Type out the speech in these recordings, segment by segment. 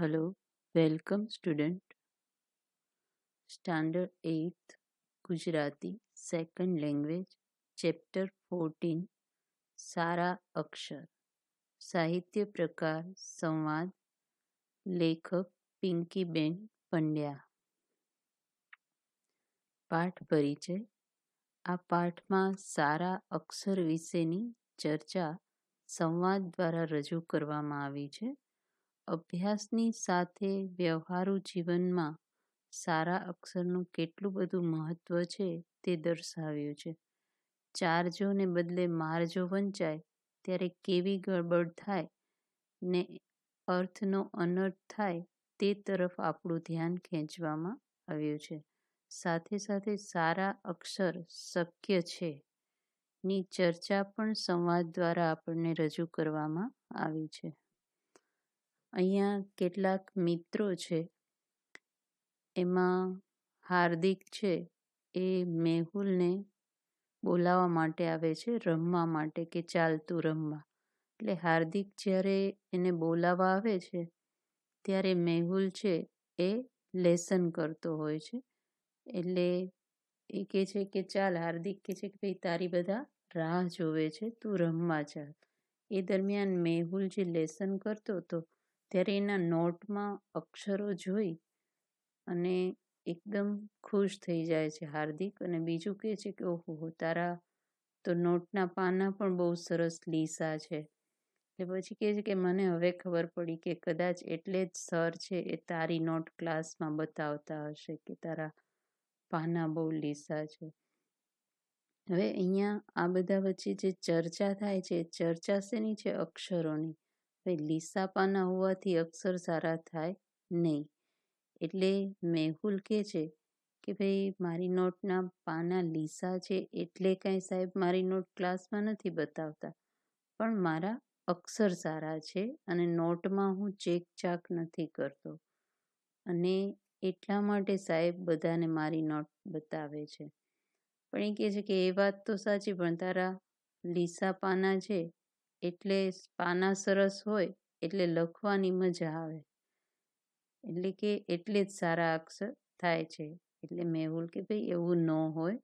Hello, welcome student. Standard 8th Gujarati Second Language Chapter 14 સારા અક્ષર સાહિત્ય પ્રકાર સંવાદ લેખક પિંકીબેન પંડ્યા પાઠ પરિચય આ પાઠમાં સારા અક્ષર વિશેની ચર્ચા સંવાદ દ્વારા રજૂ કરવામાં આવી છે. અભ્યાસની સાથે વ્યવહારુ જીવનમાં સારા અક્ષરનું કેટલું બધું મહત્વ છે તે દર્શાવ્યું છે. ચારજોને બદલે મારજો વંચાય ત્યારે કેવી ગડબડ થાય ને અર્થનો અનર્થ થાય તે તરફ આપણું ધ્યાન ખેંચવામાં આવ્યું છે. સાથે સાથે સારા અક્ષર શક્ય છે ની ચર્ચા પણ સંવાદ દ્વારા આપણને રજૂ કરવામાં આવી છે. અહીંયા કેટલાક મિત્રો છે, એમાં હાર્દિક છે એ મેહુલને બોલાવવા માટે આવે છે, રમવા માટે કે ચાલતું રમવા. એટલે હાર્દિક જ્યારે એને બોલાવવા આવે છે ત્યારે મેહુલ છે એ લેસન કરતો હોય છે. એટલે એ કહે છે કે ચાલ, હાર્દિક કહે છે કે ભાઈ તારી બધા રાહ જોવે છે, તું રમવા ચાલ. એ દરમિયાન મેહુલ જે લેસન કરતો હતો ત્યારે એના નોટમાં અક્ષરો જોઈ અને એકદમ ખુશ થઈ જાય છે હાર્દિક, અને બીજું કહે છે કે ઓહો, તારા તો નોટના પાના પણ બહુ સરસ લીસા છે. એટલે પછી કહે છે કે મને હવે ખબર પડી કે કદાચ એટલે જ સર છે એ તારી નોટ ક્લાસમાં બતાવતા હશે કે તારા પાના બહુ લીસા છે. હવે અહીંયા આ બધા વચ્ચે જે ચર્ચા થાય છે, ચર્ચા શેની છે? અક્ષરોની. ભાઈ લીસા પાના હોવાથી અક્ષર સારા થાય નહીં. એટલે મેહુલ કહે છે કે ભાઈ મારી નોટના પાના લીસા છે એટલે કાંઈ સાહેબ મારી નોટ ક્લાસમાં નથી બતાવતા, પણ મારા અક્ષર સારા છે અને નોટમાં હું ચેક ચાક નથી કરતો, અને એટલા માટે સાહેબ બધાને મારી નોટ બતાવે છે. પણ એ કહે છે કે એ વાત તો સાચી, પણ તારા લીસા પાના છે એટલે પાના સરસ હોય એટલે લખવાની મજા આવે, એટલે કે એટલે જ સારા અક્ષર થાય છે. એટલે મેહુલ કે ભાઈ એવું ન હોય,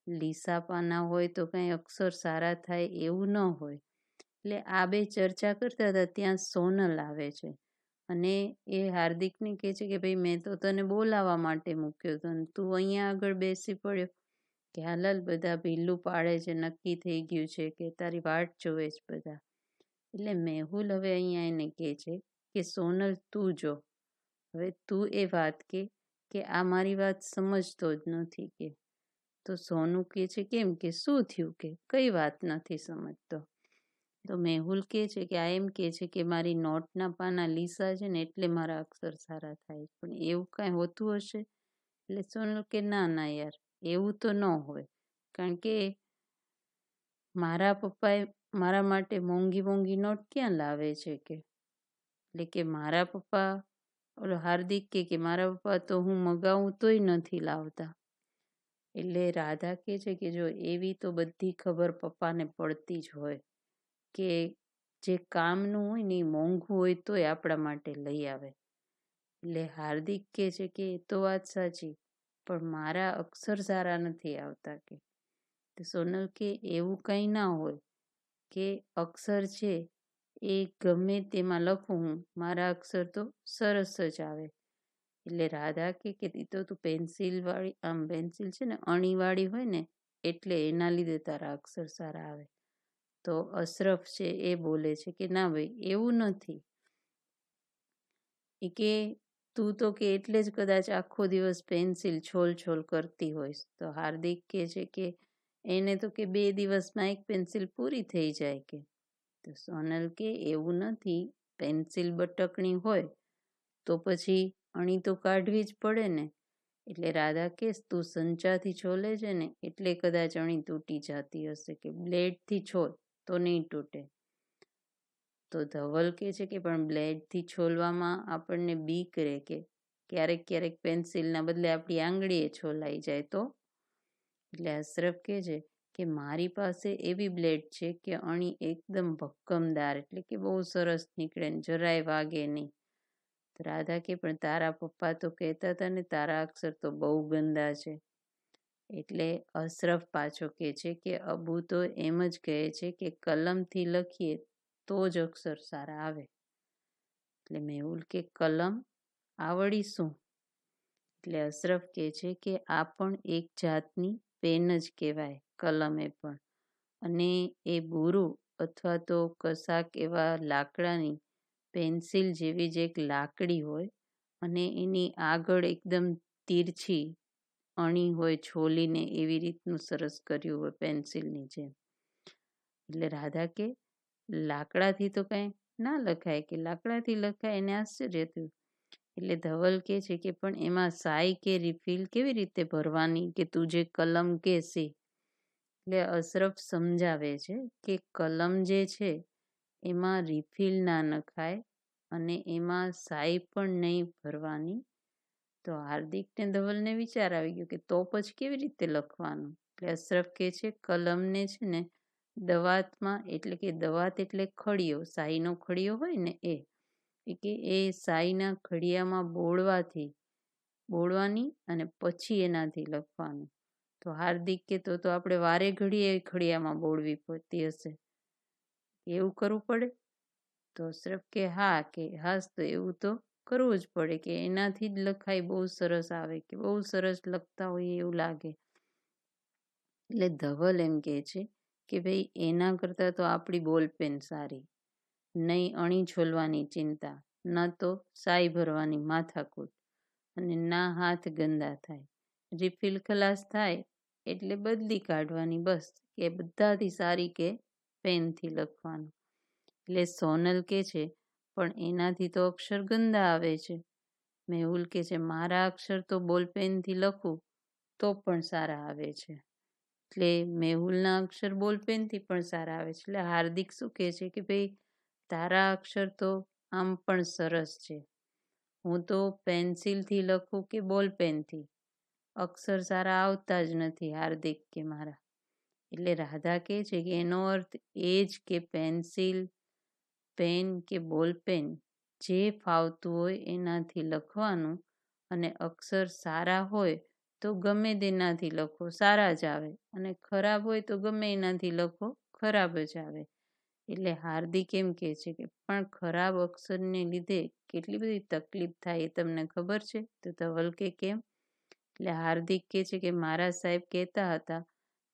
લીસા પાના હોય તો કાંઈ અક્ષર સારા થાય એવું ન હોય. એટલે આ બે ચર્ચા કરતા હતા ત્યાં સોનલ આવે છે અને એ હાર્દિકને કહે છે કે ભાઈ મેં તો તને બોલાવવા માટે મૂક્યો હતો અને તું અહીંયા આગળ બેસી પડ્યો કે હાલાલ બધા ભીલું પાડે છે, નક્કી થઈ ગયું છે કે તારી વાટ જોવે છે બધા. એટલે મેહુલ હવે અહીંયા એને કહે છે કે સોનલ તું જો, હવે તું એ વાત કે આ મારી વાત સમજતો જ નથી કે. તો સોનું કહે છે કેમ, કે શું થયું, કે કઈ વાત નથી સમજતો? તો મેહુલ કહે છે કે આ એમ કહે છે કે મારી નોટના પાના લીસા છે ને એટલે મારા અક્ષર સારા થાય, પણ એવું કાંઈ હોતું હશે? એટલે સોનલ કે ના ના યાર, એવું તો ન હોય, કારણ કે મારા પપ્પાએ મારા માટે મોંઘી મોંઘી નોટ ક્યાં લાવે છે કે. એટલે કે મારા પપ્પા, ઓલો હાર્દિક કે મારા પપ્પા તો હું મગાવું તોય નથી લાવતા. એટલે રાધા કહે છે કે જો એવી તો બધી ખબર પપ્પાને પડતી જ હોય કે જે કામનું હોય ને એ મોંઘું હોય તોય આપણા માટે લઈ આવે. એટલે હાર્દિક કહે છે કે એ તો વાત સાચી, પણ મારા અક્ષર સારા નથી આવતા કે. તો સોનલ કે એવું કંઈ ના હોય, કે અક્ષર છે એ ગમે તેમાં લખું હું, મારા અક્ષર તો સરસ જ આવે. એટલે રાધા કે એ તો તું પેન્સિલ વાળી, આમ પેન્સિલ છે ને અણી વાળી હોય ને એટલે એના લીધે તારા અક્ષર સારા આવે. તો અશરફ છે એ બોલે છે કે ના ભાઈ એવું નથી, એ કે તું તો કે એટલે જ કદાચ આખો દિવસ પેન્સિલ છોલ છોલ કરતી હોઈશ. તો હાર્દિક કહે છે કે એને તો કે 2 દિવસમાં એક પેન્સિલ પૂરી થઈ જાય કે. તો સોનલ કે એવું નથી, પેન્સિલ બટકણી હોય તો પછી અણી તો કાઢવી જ પડે ને. એટલે રાધા કે તું સંચાથી છોલે છે ને એટલે કદાચ અણી તૂટી જતી હશે, કે બ્લેડથી છોલ તો નહીં તૂટે. તો ધવલ કહે છે કે પણ બ્લેડથી છોલવામાં આપણને બીક રહે કે ક્યારેક ક્યારેક પેન્સિલના બદલે આપણી આંગળીએ છોલાઈ જાય તો. એટલે અશરફ કહે છે કે મારી પાસે એવી બ્લેડ છે કે અણી એકદમ ભક્કમદાર, એટલે કે બહુ સરસ નીકળે ને જરાય વાગે નહીં. તો રાધા કે પણ તારા પપ્પા તો કહેતા હતા ને તારા અક્ષર તો બહુ ગંદા છે. એટલે અશરફ પાછો કહે છે કે અબુ તો એમ જ કહે છે કે કલમથી લખીએ તો જ અક્ષર સારા આવે. એટલે મેહુલ કે કલમ આવડી શું? એટલે અશરફ કહે છે કે આ પણ એક જાતની પેન જ કહેવાય, કલમ એ પણ. અને એ બુરું અથવા તો કશાક એવા લાકડાની પેન્સિલ જેવી જ એક લાકડી હોય અને એની આગળ એકદમ તીરછી અણી હોય છોલીને એવી રીતનું સરસ કર્યું હોય પેન્સિલની જેમ. એટલે રાધા કે લાકડાથી તો કંઈ ના લખાય, કે લાકડાથી લખાય, એને આશ્ચર્ય થયું. એટલે ધવલ કે છે કે પણ એમાં સાઈ કે રિફિલ કેવી રીતે ભરવાની, કે તું જે કલમ કે છે. એટલે અશરફ સમજાવે છે કે કલમ જે છે એમાં રિફિલ ના નખાય અને એમાં સાઈ પણ નહીં ભરવાની. તો હાર્દિક ને ધવલને વિચાર આવી ગયો કે તો પછી કેવી રીતે લખવાનું. એટલે અશરફ કે છે કલમને છે ને દવાતમાં, એટલે કે દવાત એટલે ખડીયો, સાઈનો ખડીયો હોય ને એ કે એ સાઈના ખડિયામાં બોળવાની અને પછી એનાથી લખવાનું. તો હાર્દિક કે તો આપણે વારે ઘડીએ ખડિયામાં બોળવી પડતી હશે, એવું કરવું પડે? તો અશરફ કે હા, કે હાસ તો એવું તો કરવું જ પડે, કે એનાથી જ લખાય બહુ સરસ આવે, કે બહુ સરસ લખતા હોય એવું લાગે. એટલે ધવલ એમ કહે છે કે ભાઈ એના કરતાં તો આપણી બોલપેન સારી, નહીં અણી છોલવાની ચિંતા, ન તો સાઈ ભરવાની માથાકૂટ, અને ના હાથ ગંદા થાય. રિફિલ ખલાસ થાય એટલે બદલી કાઢવાની, બસ, કે બધાથી સારી કે પેનથી લખવાનું. એટલે સોનલ કે છે પણ એનાથી તો અક્ષર ગંદા આવે છે. મેહુલ કે છે મારા અક્ષર તો બોલપેનથી લખું તો પણ સારા આવે છે. એટલે મેહુલના અક્ષર બોલપેનથી પણ સારા આવે છે. એટલે હાર્દિક શું કહે છે કે ભાઈ તારા અક્ષર તો આમ પણ સરસ છે, હું તો પેન્સિલથી લખું કે બોલપેનથી, અક્ષર સારા આવતા જ નથી હાર્દિક કે મારા. એટલે રાધા કહે છે કે એનો અર્થ એ જ કે પેન્સિલ, પેન કે બોલપેન જે ફાવતું હોય એનાથી લખવાનું, અને અક્ષર સારા હોય તો ગમે તેનાથી લખો સારા જ આવે, અને ખરાબ હોય તો ગમે એનાથી લખો ખરાબ જ આવે. એટલે હાર્દિક એમ કહે છે કે પણ ખરાબ અક્ષરને લીધે કેટલી બધી તકલીફ થાય એ તમને ખબર છે? તો ધવલ કે કેમ? એટલે હાર્દિક કહે છે કે મારા સાહેબ કહેતા હતા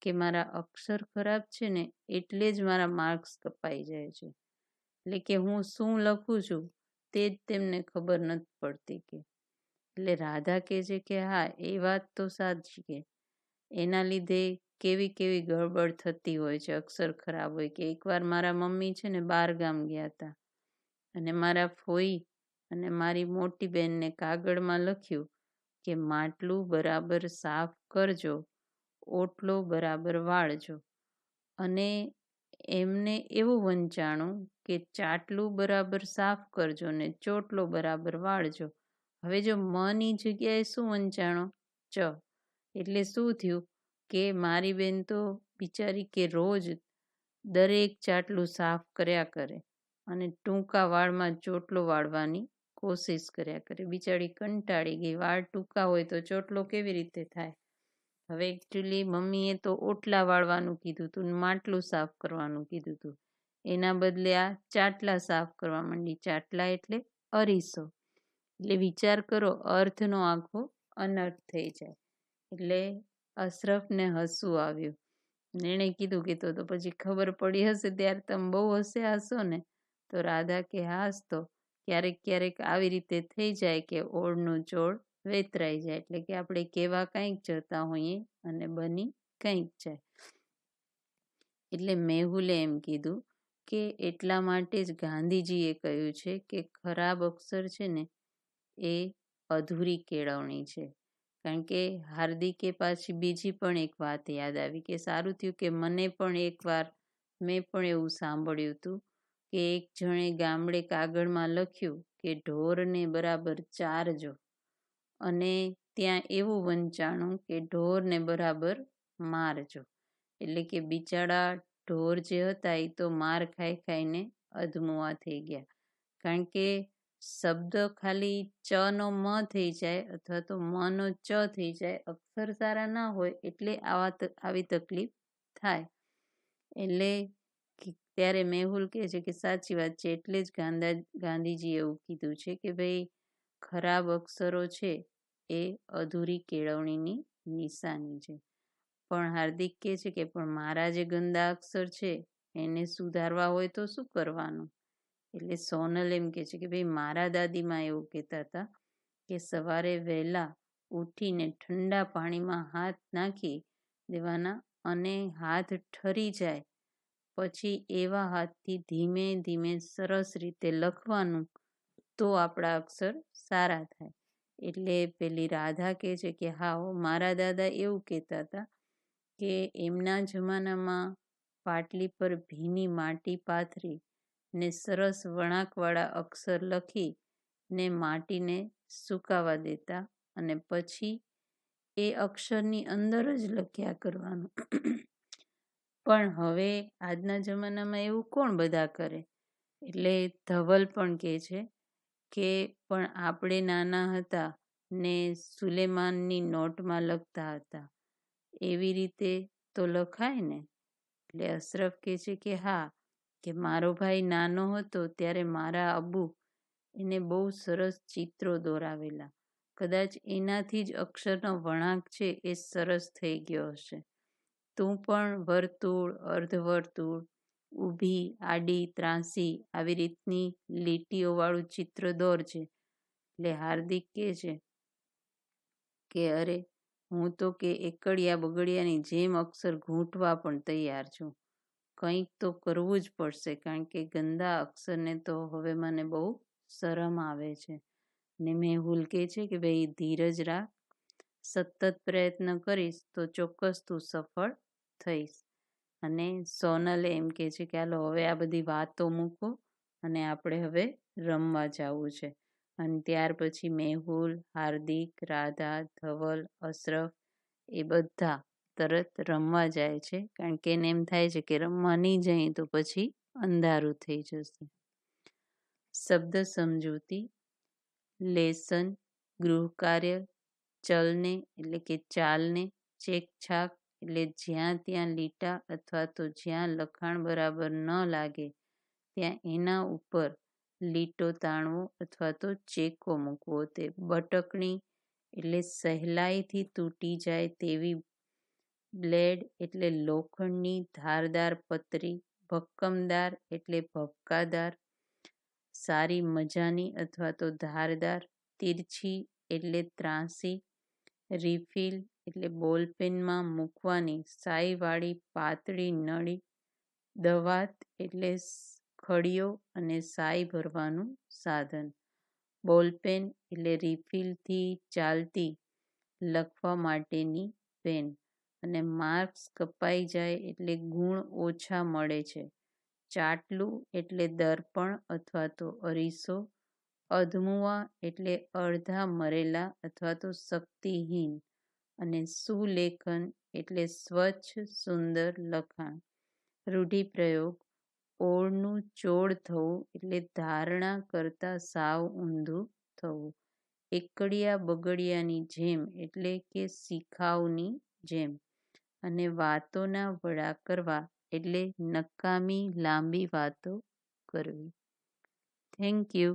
કે મારા અક્ષર ખરાબ છે ને એટલે જ મારા માર્ક્સ કપાઈ જાય છે, એટલે કે હું શું લખું છું તે જ તેમને ખબર નથી પડતી કે. એટલે રાધા કહે છે કે હા એ વાત તો સાચી, કે એના લીધે કેવી કેવી ગડબડ થતી હોય છે, અક્ષર ખરાબ હોય. કે એકવાર મારા મમ્મી છે ને બહાર ગામ ગયા હતા અને મારા ફોઈ અને મારી મોટી બહેનને કાગળમાં લખ્યું કે માટલું બરાબર સાફ કરજો, ઓટલો બરાબર વાળજો, અને એમને એવું વંચાણું કે ચાટલું બરાબર સાફ કરજો ને ચોટલો બરાબર વાળજો. હવે જો મની જગ્યાએ શું વંચાણો? ચ. એટલે શું થયું કે મારી બેન તો બિચારી કે રોજ દરેક ચાટલું સાફ કર્યા કરે અને ટૂંકા વાળમાં ચોટલો વાળવાની કોશિશ કર્યા કરે. બિચારી કંટાળી ગઈ, વાળ ટૂંકા હોય તો ચોટલો કેવી રીતે થાય? હવે એકચ્યુઅલી મમ્મીએ તો ઓટલા વાળવાનું કીધું હતું, માટલું સાફ કરવાનું કીધું હતું, એના બદલે આ ચાટલા સાફ કરવા માંડી. ચાટલા એટલે અરીસો. એટલે વિચાર કરો, અર્થનો આખો અનર્થ થઈ જાય. એટલે અશરફને હસવું આવ્યું. એણે કીધું કે તો પછી ખબર પડી હશે ત્યારે તમે બહુ હસો ને? તો રાધા કે હાસ તો ક્યારેક ક્યારેક આવી રીતે થઈ જાય કે ઓળનું ચોળ વેતરાઈ જાય, એટલે કે આપણે કેવા કંઈક જતા હોઈએ અને બની કંઈક જાય. એટલે મેહુલે એમ કીધું કે એટલા માટે જ ગાંધીજીએ કહ્યું છે કે ખરાબ અક્ષર છે ને એ અધૂરી કેળવણી છે. કારણ કે હાર્દિકે પાછી બીજી પણ એક વાત યાદ આવી, કે સારું થયું કે મને પણ એકવાર મેં પણ એવું સાંભળ્યું હતું કે એક જણે ગામડે કાગળમાં લખ્યું કે ઢોરને બરાબર ચારજો, અને ત્યાં એવું વંચાણું કે ઢોરને બરાબર મારજો. એટલે કે બિચારા ઢોર જે હતા એ તો માર ખાઈ ખાઈને અધમુઆ થઈ ગયા. કારણ કે શબ્દ ખાલી ચ નો મ થઈ જાય અથવા તો મ નો ચ થઈ જાય, અક્ષર સારા ના હોય એટલે આવી તકલીફ થાય. એટલે ત્યારે મેહુલ કહે છે કે સાચી વાત છે, એટલે જ ગાંધીજીએ એવું કીધું છે કે ભાઈ ખરાબ અક્ષરો છે એ અધૂરી કેળવણીની નિશાની છે. પણ હાર્દિક કહે છે કે પણ મારા જે ગંદા અક્ષર છે એને સુધારવા હોય તો શું કરવાનું? એટલે સોનલ એમ કે છે કે ભાઈ મારા દાદીમાં એવું કહેતા હતા કે સવારે વહેલા ઉઠીને ઠંડા પાણીમાં હાથ નાખી દેવાના અને હાથ ઠરી જાય પછી એવા હાથથી ધીમે ધીમે સરસ રીતે લખવાનું તો આપણા અક્ષર સારા થાય. એટલે પેલી રાધા કહે છે કે હા મારા દાદા એવું કહેતા હતા કે એમના જમાનામાં પાટલી પર ભીની માટી પાથરી ને સરસ વળાંકવાળા અક્ષર લખી ને માટીને સુકાવા દેતા અને પછી એ અક્ષરની અંદર જ લખ્યા કરવાનું. પણ હવે આજના જમાનામાં એવું કોણ બધા કરે? એટલે ધવલ પણ કહે છે કે પણ આપણે નાના હતા ને સુલેમાનની નોટમાં લખતા હતા એવી રીતે તો લખાય ને. એટલે અશરફ કહે છે કે હા, કે મારો ભાઈ નાનો હતો ત્યારે મારા અબ્બુ એને બહુ સરસ ચિત્રો દોરાવેલા, કદાચ એનાથી જ અક્ષરનો વળાંક છે એ સરસ થઈ ગયો હશે. તું પણ વર્તુળ, અર્ધવર્તુળ, ઊભી, આડી, ત્રાંસી આવી રીતની લીટીઓવાળું ચિત્ર દોરજે. એટલે હાર્દિક કહે છે કે અરે હું તો કે એકડિયા બગડિયાની જેમ અક્ષર ઘૂંટવા પણ તૈયાર છું. કંઈક તો કરવું જ પડશે, કારણ કે ગંદા અક્ષરને તો હવે મને બહુ શરમ આવે છે. ને મેહુલ કહે છે કે ભાઈ ધીરજ રાખ, સતત પ્રયત્ન કરીશ તો ચોક્કસ તું સફળ થઈશ. અને સોનલે એમ કહે છે કે હાલો હવે આ બધી વાતો મૂકો અને આપણે હવે રમવા જવું છે. અને ત્યાર પછી મેહુલ, હાર્દિક, રાધા, ધવલ, અશરફ એ બધા તરત રમવા જાય છે, કારણ કે એને એમ થાય છે કે રમવા નહીં જાય તો પછી અંધારું થઈ જશે. શબ્દ સમજૂતી, લેસન, ગૃહકાર્ય, ચલને એટલે કે ચાલને, ચેકછાક એટલે જ્યાં ત્યાં લીટા અથવા તો જ્યાં લખાણ બરાબર ન લાગે ત્યાં એના ઉપર લીટો તાણવો અથવા તો ચેકો મૂકવો. તે બટકણી એટલે સહેલાઈથી તૂટી જાય તેવી બ્લેડ એટલે લોખંડની ધારદાર પતરી, ભક્કમદાર એટલે ભપકાદાર, સારી મજાની અથવા તો ધારદાર, તિરછી એટલે ત્રાંસી, રિફિલ એટલે બોલપેનમાં મૂકવાની સાઈવાળી પાતળી નળી, દવાત એટલે ખડીયો અને સાઈ ભરવાનું સાધન, બોલપેન એટલે રિફિલથી ચાલતી લખવા માટેની પેન, અને માર્ક્સ કપાઈ જાય એટલે ગુણ ઓછા મળે છે. ચાટલું એટલે દર્પણ અથવા તો અરીસો, અધમુઆ એટલે અડધા મરેલા અથવા તો શક્તિહીન, અને સુલેખન એટલે સ્વચ્છ સુંદર લખાણ. રૂઢિપ્રયોગ, ઓળનું ચોળ થવું એટલે ધારણા કરતા સાવ ઊંધું થવું. એકડિયા બગડિયાની જેમ એટલે કે શિખાઉની જેમ. અને વાતોના વડા કરવા એટલે નકામી લાંબી વાતો કરવી. Thank you.